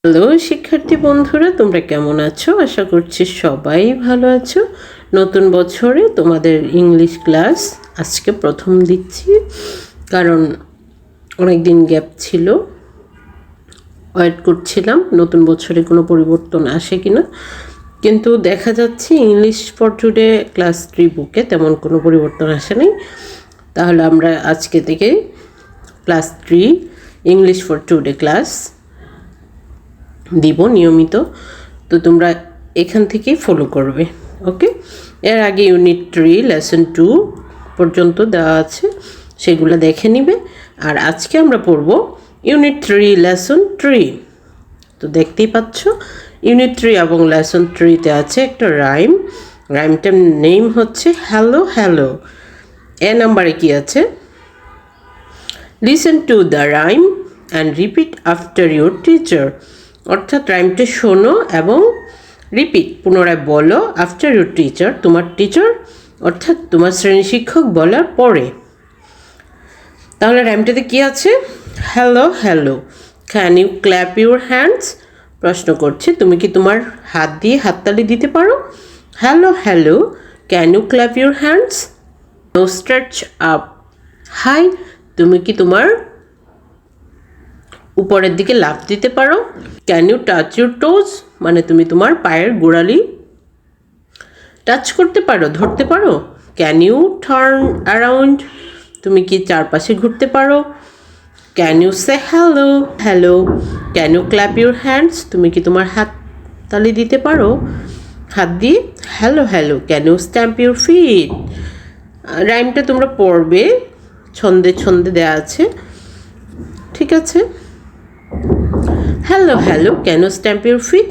Hello শিক্ষার্থী বন্ধুরা, তোমরা কেমন আছো? আশা করছি সবাই ভালো আছো। নতুন বছরে তোমাদের ইংলিশ ক্লাস আজকে প্রথম দিচ্ছি, কারণ অনেক দিন গ্যাপ ছিল, ওয়েট করছিলাম নতুন বছরে কোনো পরিবর্তন আসে কিনা। কিন্তু দেখা যাচ্ছে ইংলিশ ফর টুডে ক্লাস 3 বুকে তেমন কোনো পরিবর্তন আসে নাই। তাহলে আমরা আজকে থেকে class 3 English for today class দিব নিয়মিত। তো তোমরা এখান থেকেই ফলো করবে, ওকে? এর আগে ইউনিট 3 লেসন 2 পর্যন্ত দেওয়া আছে, সেগুলো দেখে নিবে। আর আজকে আমরা পড়ব ইউনিট 3 লেসন 3। তো দেখতেই পাচ্ছ ইউনিট 3 এবং লেসন 3তে আছে একটা রাইমটার নেম হচ্ছে হ্যালো হ্যালো। এ নাম্বারে কি আছে? Listen to the rhyme and repeat after your teacher. অর্থাৎ রাইমটা শোনো এবং রিপিট পুনরায় বলো আফটার ইউর টিচার, তোমার টিচার অর্থাৎ তোমার শ্রেণী শিক্ষক বলার পরে। তাহলে রাইমটাতে কি আছে? Hello hello, can you clap your hands? প্রশ্ন করছে, তুমি কি তোমার হাত দিয়ে হাততালি দিতে পারো? Hello hello, can you clap your hands? No stretch up high, তুমি কি তোমার উপরের দিকে লাফ দিতে পারো? Can you touch your toes, মানে তুমি তোমার পায়ের গোড়ালি টাচ করতে পারো, ধরতে পারো? ক্যান ইউ টার্ন অ্যারাউন্ড, তুমি কি চারপাশে ঘুরতে পারো? Can you say hello hello, can you clap your hands, তুমি কি তোমার হাত তালি দিতে পারো হাত দিয়ে? Hello hello, can you stamp your feet? রাইমটা তোমরা পড়বে, ছন্দে ছন্দে দেওয়া আছে, ঠিক আছে? Hello, hello, can you stamp your feet?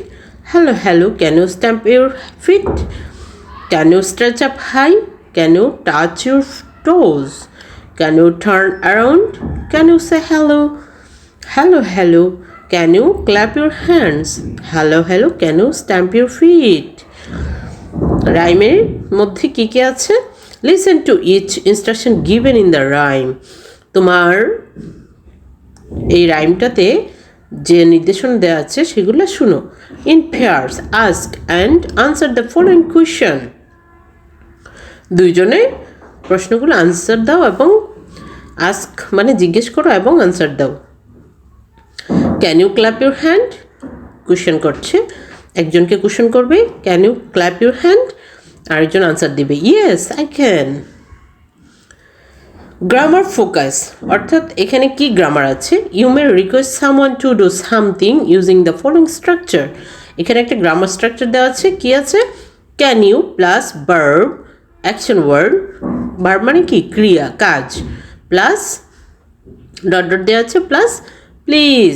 Hello, hello, can you stamp your feet? Can you stretch up high? Can you touch your toes? Can you turn around? Can you say hello? Hello, hello, can you clap your hands? Hello, hello, can you stamp your feet? রাইমের মধ্যে কি কি আছে? Listen to each instruction given in the rhyme. তোমার এই রাইমটাতে যে নির্দেশনা দেওয়া আছে সেগুলো শুনো। In pairs ask and answer the following question. দুইজনে প্রশ্নগুলো আনসার দাও এবং আস্ক মানে জিজ্ঞেস করো এবং আনসার দাও। Can you clap your hand? Question করছে, একজনকে কোয়েশ্চন করবে can you clap your hand, আরেকজন আনসার দিবে yes I can. Grammar focus, অর্থাৎ এখানে কি গ্রামার আছে? You may request someone to do something using the following structure. এখানে একটা গ্রামার স্ট্রাকচার দেওয়া আছে, কি আছে? Can you plus verb, action word, verb মানে কি ক্রিয়া কাজ, প্লাস ডট ডট দেওয়া আছে, প্লাস প্লিজ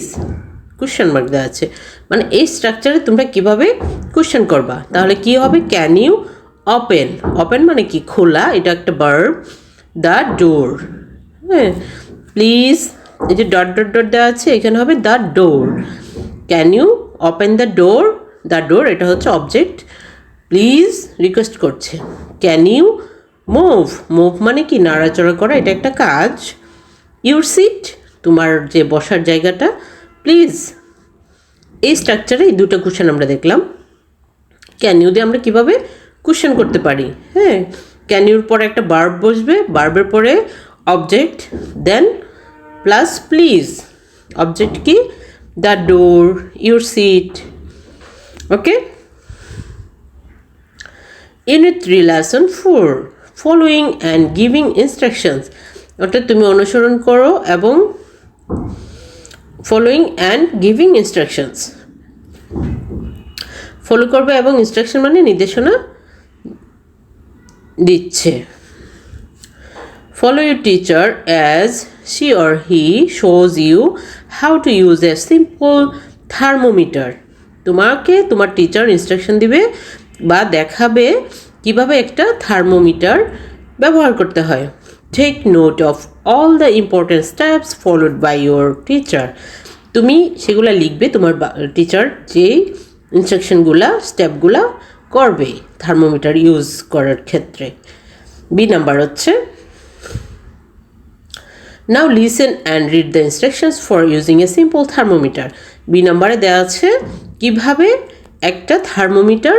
কোয়েশ্চেন মার্ক দেওয়া আছে। মানে এই স্ট্রাকচারে তোমরা কিভাবে কোয়েশ্চেন করবা? তাহলে কি হবে? ক্যান ইউ ওপেন, ওপেন মানে কি খোলা, এটা একটা ভার্ব। দ্য ডোর, হ্যাঁ, প্লিজ এই যে ডট ডট ডট দেওয়া আছে এখানে হবে the door. Can you open the door, the door এটা হচ্ছে অবজেক্ট, প্লিজ রিকোয়েস্ট করছে। ক্যান ইউ মুভ, মুভ মানে কি নাড়াচড়া করা, এটা একটা কাজ। ইউর সিট, তোমার যে বসার জায়গাটা, প্লিজ। এই স্ট্রাকচারে এই দুটো কোশ্চেন আমরা দেখলাম। ক্যান ইউ দিয়ে আমরা কীভাবে কোশ্চেন করতে পারি? হ্যাঁ, ক্যান ইউর পরে একটা ভার্ব বসবে, ভার্বের পরে object, then plus please. Object কি? The door, your seat, okay? Unit 3 lesson 4 following and giving instructions. অর্থাৎ তুমি অনুসরণ করো এবং following and giving instructions, follow করবে এবং ইনস্ট্রাকশন মানে নির্দেশনা দিচ্ছে। Follow your teacher as she or he shows you how to use a simple thermometer. তোমাকে তোমার টিচার ইনস্ট্রাকশন দিবে বা দেখাবে কিভাবে একটা থার্মোমিটার ব্যবহার করতে হয়। Take note of all the important steps followed by your teacher. তুমি সেগুলো লিখবে, তোমার টিচার যেই ইনস্ট্রাকশনগুলা স্টেপগুলা করবে থার্মোমিটার ইউজ করার ক্ষেত্রে। বি নাম্বার হচ্ছে now listen and read the instructions for using a simple thermometer. B নাম্বারে দেওয়া আছে কিভাবে একটা থার্মোমিটার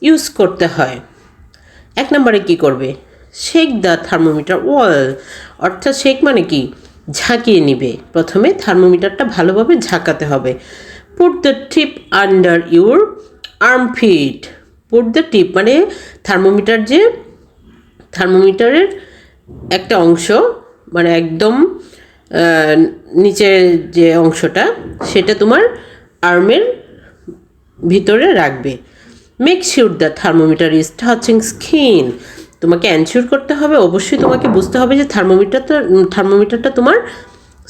ইউজ করতে হয়। 1 নম্বরে কি করবে, শেক দ্য থার্মোমিটার ওয়াল, অর্থাৎ শেক মানে কি, ঝাঁকিয়ে নিবে। প্রথমে থার্মোমিটারটা ভালোভাবে ঝাঁকাতে হবে। Put the tip under your armpit. Put the tip মানে থার্মোমিটারের একটা অংশ, মানে একদম নিচের যে অংশটা সেটা তোমার আর্মের ভিতরে রাখবে। Make sure the thermometer is touching skin. তোমাকে এনশিওর করতে হবে, অবশ্যই তোমাকে বুঝতে হবে যে থার্মোমিটারটা তোমার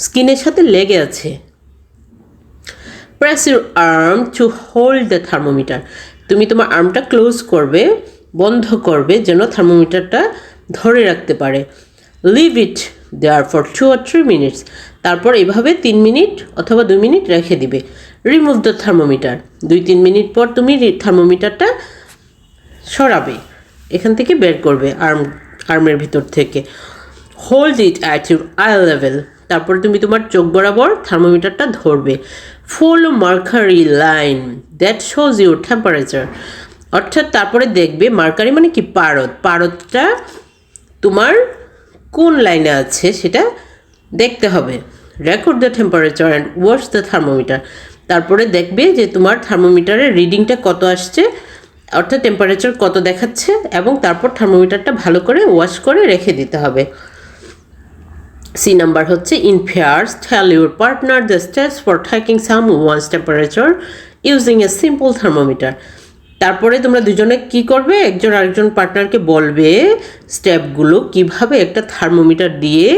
স্কিনের সাথে লেগে আছে। Press your arm to hold the thermometer. তুমি তোমার আর্মটা ক্লোজ করবে, বন্ধ করবে, যেন থার্মোমিটারটা ধরে রাখতে পারে। Leave it there for 2 or 3 minutes। তারপর এভাবে 3 মিনিট অথবা 2 মিনিট রেখে দিবে। Remove the thermometer. 2-3 মিনিট পর তুমি থার্মোমিটারটা সরাবে, এখান থেকে বের করবে আর্মের ভিতর থেকে। Hold it at your I level. তারপর তুমি তোমার চোখ বরাবর থার্মোমিটারটা ধরবে। Follow mercury line that shows your temperature. অর্থাৎ তারপরে দেখবে, মার্কারি মানে কি, পারদটা তোমার কোন লাইনে আছে সেটা দেখতে হবে। Record the temperature and wash the thermometer. তারপরে দেখবে যে তোমার থার্মোমিটারের রিডিংটা কত আসছে, অর্থাৎ টেম্পারেচার কত দেখাচ্ছে, এবং তারপর থার্মোমিটারটা ভালো করে ওয়াশ করে রেখে দিতে হবে। সি নাম্বার হচ্ছে in pairs tell your partner the steps for tracking someone's temperature using a simple thermometer. তারপরে তোমরা দুজনে কি করবে, একজন আরেকজন পার্টনারকে বলবে স্টেপগুলো কিভাবে একটা থার্মোমিটার দিয়ে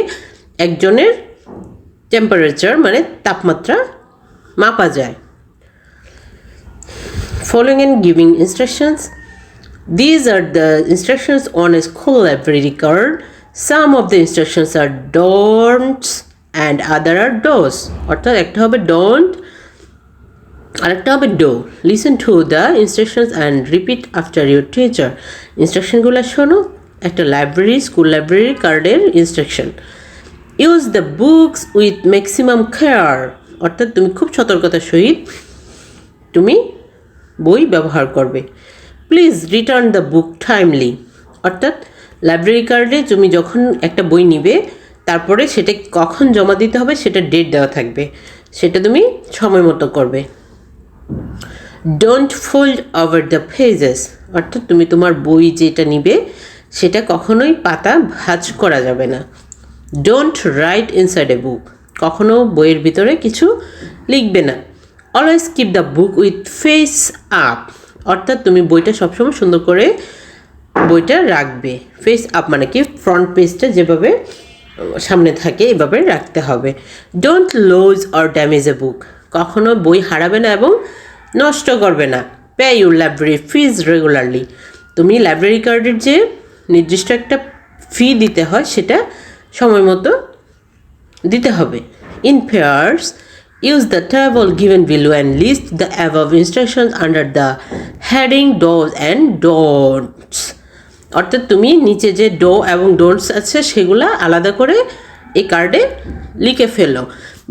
একজনের টেম্পারেচার মানে তাপমাত্রা মাপা যায়। Following and giving instructions. These are the instructions on a school library card. Some of the instructions are don'ts and other are do's. অর্থাৎ একটা হবে don't আর একটা হবে do. Listen to the instructions and repeat after your teacher. ইনস্ট্রাকশনগুলো শোনো, একটা school library কার্ডের instruction. Use the books with maximum care. অর্থাৎ তুমি খুব সতর্কতার সহিত তুমি বই ব্যবহার করবে। Please return the book timely. অর্থাৎ লাইব্রেরি কার্ডে তুমি যখন একটা বই নিবে, তারপরে সেটা কখন জমা দিতে হবে সেটা ডেট দেওয়া থাকবে, সেটা তুমি সময় মতো করবে। Don't fold over the pages. অর্থাৎ তুমি তোমার বই যেটা নিবে সেটা কখনোই পাতা ভাঁজ করা যাবে না। ডোন্ট রাইট ইনসাইড এ বুক। কখনো বইয়ের ভিতরে কিছু লিখবে না। Always keep the book with face up. অর্থাৎ তুমি বইটা সবসময় সুন্দর করে বইটা রাখবে। ফেস আপ মানে কি, ফ্রন্ট পেজটা যেভাবে সামনে থাকে এভাবে রাখতে হবে। ডোন্ট লুজ অর ড্যামেজ এ বুক। কখনো বই হারাবে না এবং নষ্ট করবে না। Pay your library fees regularly. তুমি লাইব্রেরি কার্ডের যে নির্দিষ্ট একটা ফি দিতে হয় সেটা সময় মতো দিতে হবে। In pairs use the table given below and list the above instructions under the heading do's and don'ts. অর্থাৎ তুমি নিচে যে ডো এবং ডোন্টস আছে সেগুলো আলাদা করে এই কার্ডে লিখে ফেলো,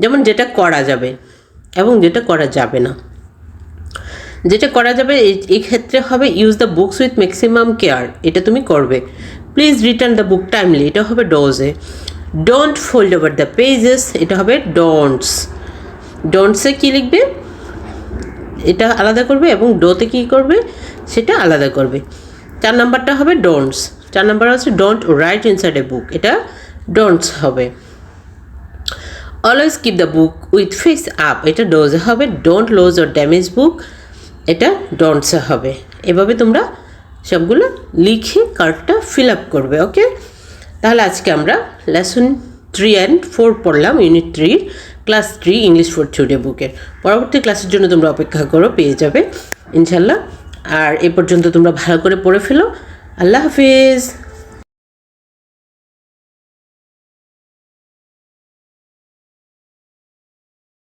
যেমন যেটা করা যাবে এবং যেটা করা যাবে না। যেটা করা যাবে এই ক্ষেত্রে হবে use the books with maximum care, এটা তুমি করবে। Please return the book timely, এটা হবে ডোজে। Don't fold over the pages, এটা হবে ডোন্টস। ডোন্টসে কী লিখবে এটা আলাদা করবে এবং ডোতে কী করবে সেটা আলাদা করবে। 4 নাম্বারটা হবে ডোন্টস। 4 নাম্বার হচ্ছে ডোন্ট রাইট ইনসাইড এ বুক, এটা ডোন্টস হবে। Always keep the book with face up, এটা ডোজে হবে। ডোন্ট লুজ অর ড্যামেজ বুক, এটা ডোন্টসে হবে। এভাবে তোমরা সবগুলো লিখে কার্ডটা ফিল আপ করবে। ওকে, তাহলে আজকে আমরা লেসন 3 and 4 পড়লাম, unit 3 class 3 English for today বুকের। পরবর্তী ক্লাসের জন্য তোমরা অপেক্ষা করো, পেয়ে যাবে ইনশাল্লাহ। আর এ পর্যন্ত তোমরা ভালো করে পড়ে ফেলো। আল্লাহ হাফিজ।